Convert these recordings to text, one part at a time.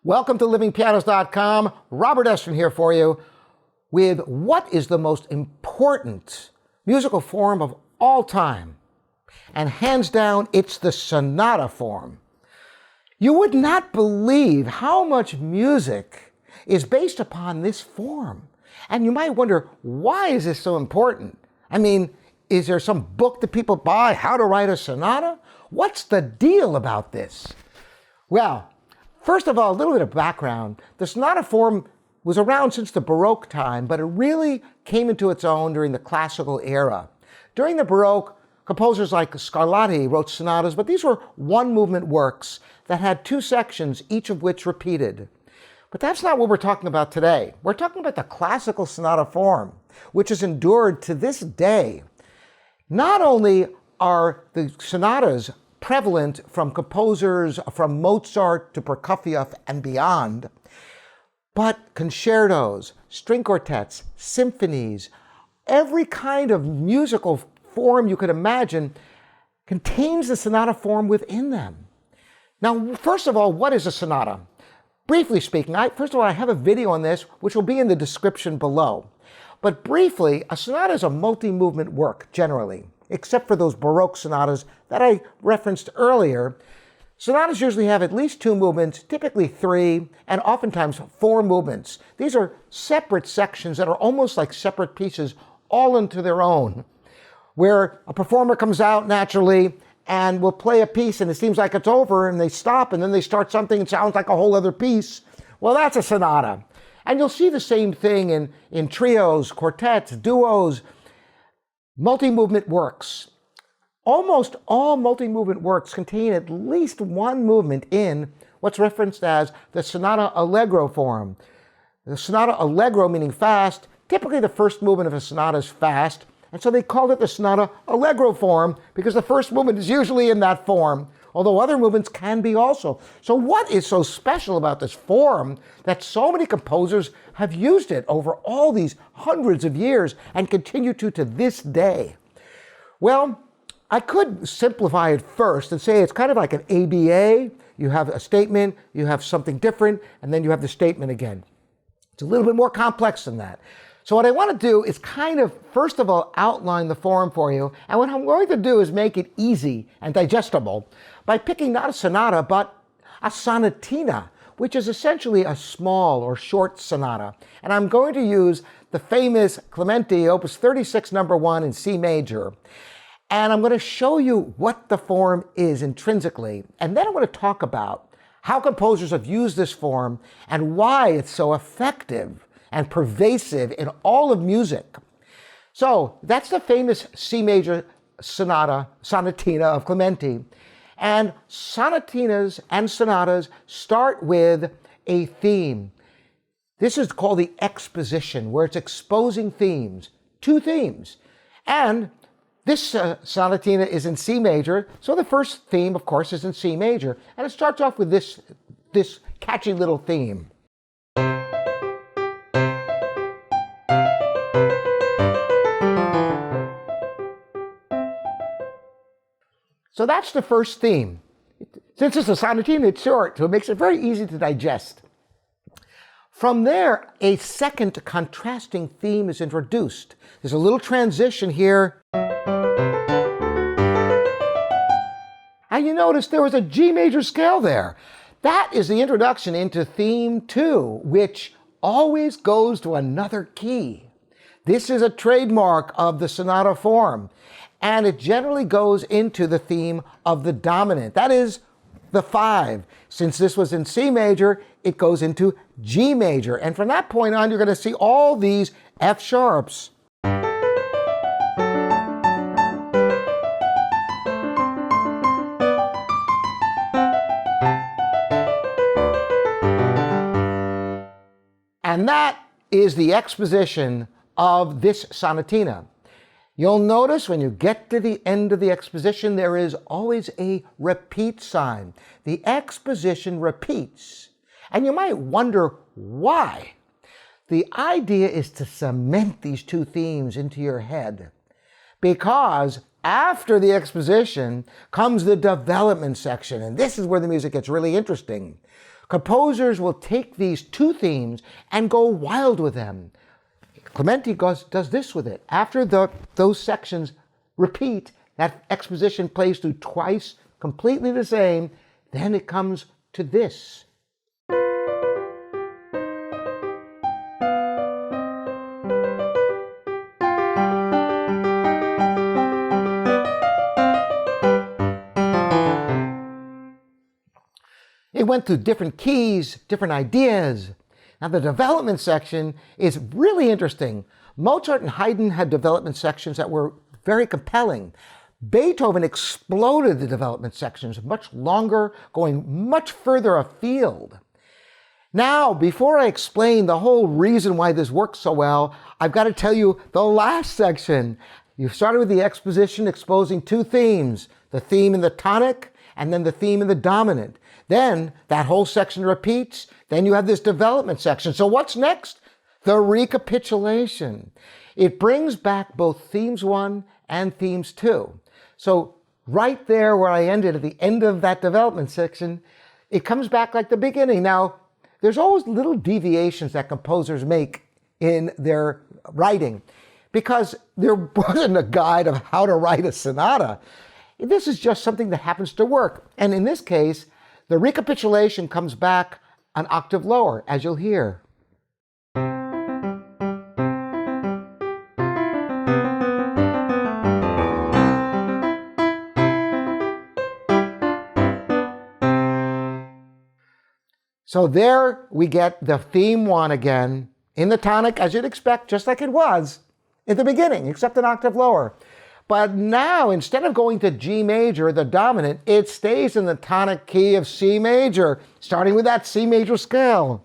Welcome to livingpianos.com. Robert Estrin here for you with what is the most important musical form of all time. And hands down, it's the sonata form. You would not believe how much music is based upon this form. And you might wonder, why is this so important? I mean, is there some book that people buy, How to Write a Sonata? What's the deal about this? Well, first of all, a little bit of background. The sonata form was around since the Baroque time, but it really came into its own during the classical era. During the Baroque, composers like Scarlatti wrote sonatas, but these were one-movement works that had two sections, each of which repeated. But that's not what we're talking about today. We're talking about the classical sonata form, which has endured to this day. Not only are the sonatas prevalent from composers from Mozart to Prokofiev and beyond, but concertos, string quartets, symphonies, every kind of musical form you could imagine contains the sonata form within them. Now, first of all, what is a sonata? Briefly speaking, first of all, I have a video on this, which will be in the description below. But briefly, a sonata is a multi-movement work, generally, except for those Baroque sonatas that I referenced earlier. Sonatas usually have at least two movements, typically three, and oftentimes four movements. These are separate sections that are almost like separate pieces, all into their own, where a performer comes out naturally and will play a piece and it seems like it's over and they stop and then they start something and sounds like a whole other piece. Well, that's a sonata. And you'll see the same thing in trios, quartets, duos, multi-movement works. Almost all multi-movement works contain at least one movement in what's referenced as the sonata allegro form. The sonata allegro meaning fast. Typically the first movement of a sonata is fast, and so they called it the sonata allegro form because the first movement is usually in that form, although other movements can be also. So what is so special about this form that so many composers have used it over all these hundreds of years and continue to this day? Well, I could simplify it first and say it's kind of like an ABA. You have a statement, you have something different, and then you have the statement again. It's a little bit more complex than that. So what I want to do is kind of, first of all, outline the form for you. And what I'm going to do is make it easy and digestible by picking not a sonata, but a sonatina, which is essentially a small or short sonata. And I'm going to use the famous Clementi, Opus 36, number 1 in C major. And I'm going to show you what the form is intrinsically. And then I'm going to talk about how composers have used this form and why it's so effective and pervasive in all of music. So that's the famous C major sonatina of Clementi. And sonatinas and sonatas start with a theme. This is called the exposition, where it's exposing themes, two themes. And this sonatina is in C major, so the first theme, of course, is in C major. And it starts off with this catchy little theme. So that's the first theme. Since it's a sonatina, it's short, so it makes it very easy to digest. From there, a second contrasting theme is introduced. There's a little transition here. And you notice there was a G major scale there. That is the introduction into theme 2, which always goes to another key. This is a trademark of the sonata form, and it generally goes into the theme of the dominant. That is the 5. Since this was in C major, it goes into G major. And from that point on, you're going to see all these F sharps. And that is the exposition of this sonatina. You'll notice when you get to the end of the exposition, there is always a repeat sign. The exposition repeats. And you might wonder why. The idea is to cement these two themes into your head. Because after the exposition comes the development section. And this is where the music gets really interesting. Composers will take these two themes and go wild with them. Clementi does this with it. After those sections repeat, that exposition plays through twice, completely the same, then it comes to this. It went through different keys, different ideas. Now the development section is really interesting. Mozart and Haydn had development sections that were very compelling. Beethoven exploded the development sections, much longer, going much further afield. Now, before I explain the whole reason why this works so well, I've got to tell you the last section. You started with the exposition exposing two themes, the theme in the tonic and then the theme in the dominant. Then that whole section repeats. Then you have this development section. So what's next? The recapitulation. It brings back both themes 1 and themes 2. So right there where I ended at the end of that development section, it comes back like the beginning. Now, there's always little deviations that composers make in their writing because there wasn't a guide of how to write a sonata. This is just something that happens to work. And in this case, the recapitulation comes back an octave lower, as you'll hear. So there we get the theme 1 again in the tonic, as you'd expect, just like it was in the beginning, except an octave lower. But now, instead of going to G major, the dominant, it stays in the tonic key of C major, starting with that C major scale.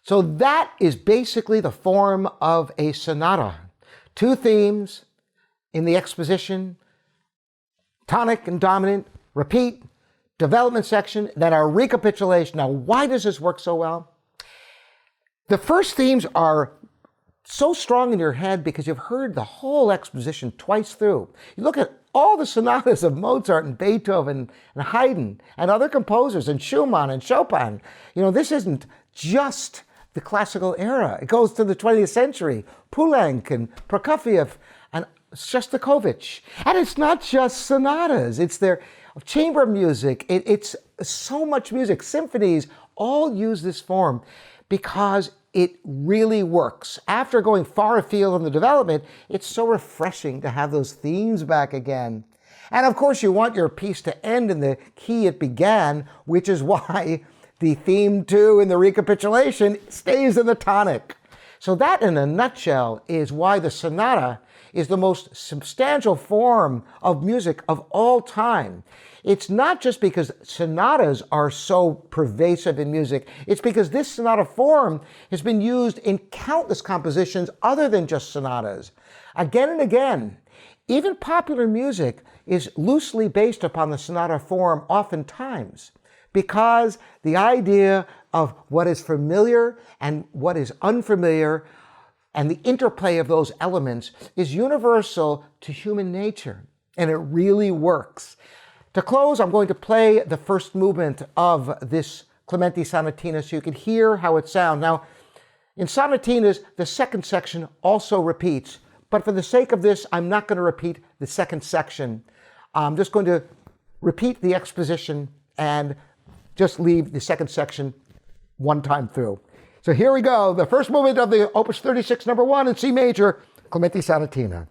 So that is basically the form of a sonata. Two themes in the exposition, tonic and dominant, repeat, development section, then a recapitulation. Now, why does this work so well? The first themes are so strong in your head because you've heard the whole exposition twice through. You look at all the sonatas of Mozart and Beethoven and Haydn and other composers and Schumann and Chopin. You know, this isn't just the classical era. It goes to the 20th century. Poulenc and Prokofiev and Shostakovich. And it's not just sonatas. It's their chamber music. It's so much music. Symphonies all use this form because it really works. After going far afield in the development, it's so refreshing to have those themes back again. And of course, you want your piece to end in the key it began, which is why the theme 2 in the recapitulation stays in the tonic. So that, in a nutshell, is why the sonata is the most substantial form of music of all time. It's not just because sonatas are so pervasive in music. It's because this sonata form has been used in countless compositions other than just sonatas. Again and again, even popular music is loosely based upon the sonata form oftentimes, because the idea of what is familiar and what is unfamiliar and the interplay of those elements is universal to human nature, and it really works. To close, I'm going to play the first movement of this Clementi sonatina so you can hear how it sounds. Now, in sonatinas, the second section also repeats, but for the sake of this, I'm not going to repeat the second section. I'm just going to repeat the exposition and just leave the second section one time through. So here we go, the first movement of the Opus 36, number 1 in C major, Clementi sonatina.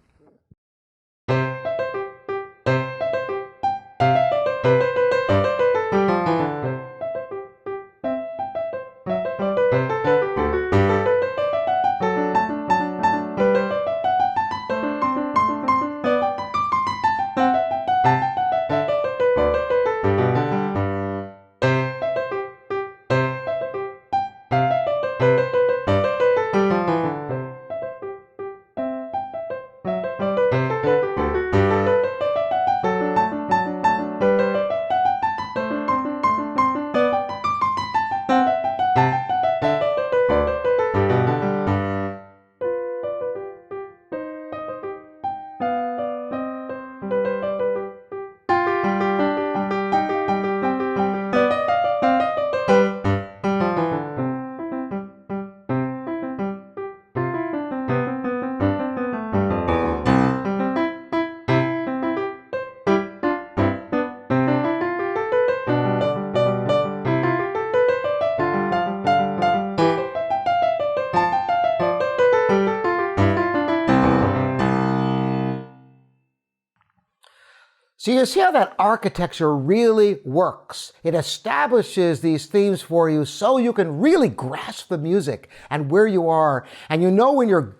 So you see how that architecture really works. It establishes these themes for you so you can really grasp the music and where you are. And you know when you're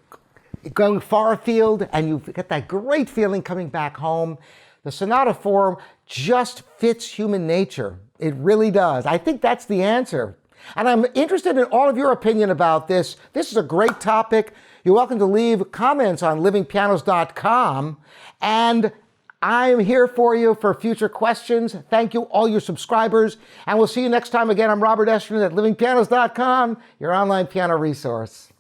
going far afield and you get that great feeling coming back home. The sonata form just fits human nature. It really does. I think that's the answer. And I'm interested in all of your opinion about this. This is a great topic. You're welcome to leave comments on livingpianos.com. And I'm here for you for future questions. Thank you, all your subscribers. And we'll see you next time again. I'm Robert Estrin at livingpianos.com, your online piano resource.